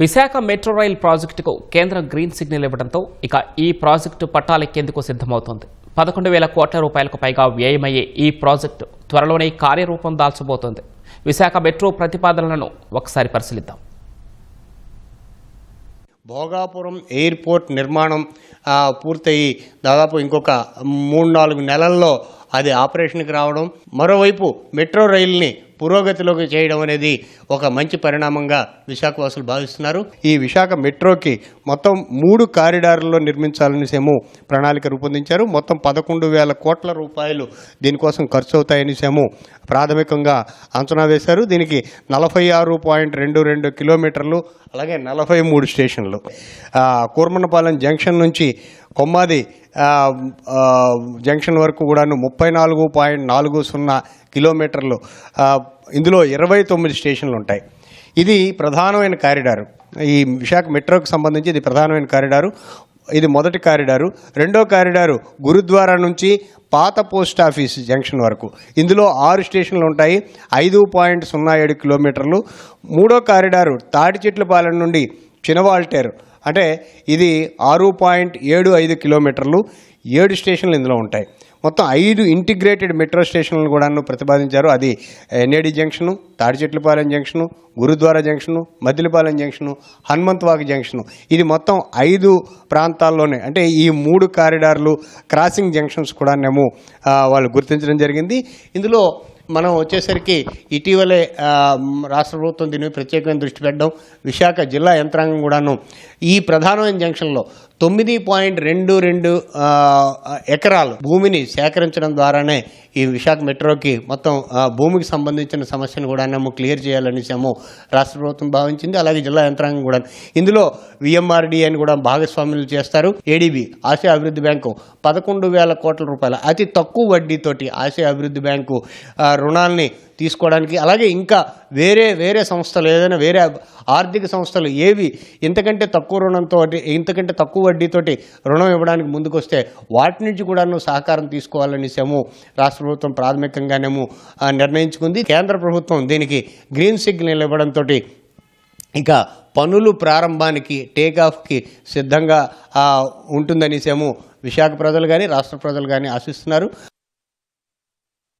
Visakha metro rail ప్రాజెక్టుకు కేంద్రం green signal ఇవ్వడంతో ఇక ఈ ప్రాజెక్టు పట్టాలెక్కేందుకు సిద్ధమవుతోంది. 11,000 కోట్ల రూపాయలకు పైగా వ్యయమయ్యే ఈ ప్రాజెక్టు త్వరలోనే కార్యరూపం దాల్చబోతోంది. విశాఖ మెట్రో ప్రతిపాదనలను ఒకసారి పరిశీలిద్దాం. భోగాపురం ఎయిర్పోర్ట్ నిర్మాణం పూర్తయి దాదాపు ఇంకొక 3-4 నెలల్లో అది ఆపరేషన్కి రావడం, మరోవైపు మెట్రో రైల్ని పురోగతిలోకి చేయడం అనేది ఒక మంచి పరిణామంగా విశాఖవాసులు భావిస్తున్నారు. ఈ విశాఖ మెట్రోకి మొత్తం 3 కారిడార్లలో నిర్మించాలనేసేమో ప్రణాళిక రూపొందించారు. మొత్తం 11,000 కోట్ల రూపాయలు దీనికోసం ఖర్చు అవుతాయనేసేమో ప్రాథమికంగా అంచనా వేశారు. దీనికి 46.22 కిలోమీటర్లు, అలాగే 43 స్టేషన్లు. కూర్మనపాలెం జంక్షన్ నుంచి కొమ్మాది జంక్షన్ వరకు కూడాను 34.40 కిలోమీటర్లు. ఇందులో 29 స్టేషన్లు ఉంటాయి. ఇది ప్రధానమైన కారిడారు. ఈ విశాఖ మెట్రోకి సంబంధించి ఇది ప్రధానమైన కారిడారు. ఇది మొదటి కారిడారు. రెండో కారిడారు గురుద్వారా నుంచి పాత పోస్ట్ ఆఫీస్ జంక్షన్ వరకు. ఇందులో 6 స్టేషన్లు ఉంటాయి, 5.07 కిలోమీటర్లు. మూడో కారిడారు తాడిచెట్లపాలెం నుండి చినవాల్టేరు, అంటే ఇది 6.75 కిలోమీటర్లు, 7 స్టేషన్లు ఇందులో ఉంటాయి. మొత్తం 5 ఇంటిగ్రేటెడ్ మెట్రో స్టేషన్లను కూడా ప్రతిపాదించారు. అది NAD junction, Tadichetlapalem junction, Gurudwara junction, Maddilapalem junction, Hanumanthavaka junction. ఇది మొత్తం 5 ప్రాంతాల్లోనే, అంటే ఈ 3 కారిడార్లు క్రాసింగ్ జంక్షన్స్ కూడా వాళ్ళు గుర్తించడం జరిగింది. ఇందులో మనం వచ్చేసరికి ఇటీవలే రాష్ట్ర ప్రభుత్వం దీని ప్రత్యేకమైన దృష్టి పెట్టడం, విశాఖ జిల్లా యంత్రాంగం కూడాను ఈ ప్రధానమైన జంక్షన్లో 9.22 ఎకరాలు భూమిని సేకరించడం ద్వారానే ఈ విశాఖ మెట్రోకి మొత్తం భూమికి సంబంధించిన సమస్యను కూడా క్లియర్ చేయాలనేసేమో రాష్ట్ర ప్రభుత్వం భావించింది. అలాగే జిల్లా యంత్రాంగం కూడా ఇందులో విఎంఆర్డీ అని కూడా భాగస్వామ్యులు చేస్తారు. ఏడీబీ ఆసియా అభివృద్ధి బ్యాంకు 11,000 కోట్ల రూపాయల అతి తక్కువ వడ్డీతోటి ఆసియా అభివృద్ధి బ్యాంకు రుణాలని తీసుకోవడానికి, అలాగే ఇంకా వేరే సంస్థలు, ఏదైనా వేరే ఆర్థిక సంస్థలు ఏవి ఇంతకంటే తక్కువ రుణంతో, ఇంతకంటే తక్కువ వడ్డీతోటి రుణం ఇవ్వడానికి ముందుకొస్తే వాటి నుంచి కూడా సహకారం తీసుకోవాలనేసేమో రాష్ట్ర ప్రభుత్వం ప్రాథమికంగానేమో నిర్ణయించుకుంది. కేంద్ర ప్రభుత్వం దీనికి గ్రీన్ సిగ్నల్ ఇవ్వడంతో ఇక పనులు ప్రారంభానికి, టేకాఫ్కి సిద్ధంగా ఉంటుందనేసేమో విశాఖ ప్రజలు కానీ రాష్ట్ర ప్రజలు కానీ ఆశిస్తున్నారు.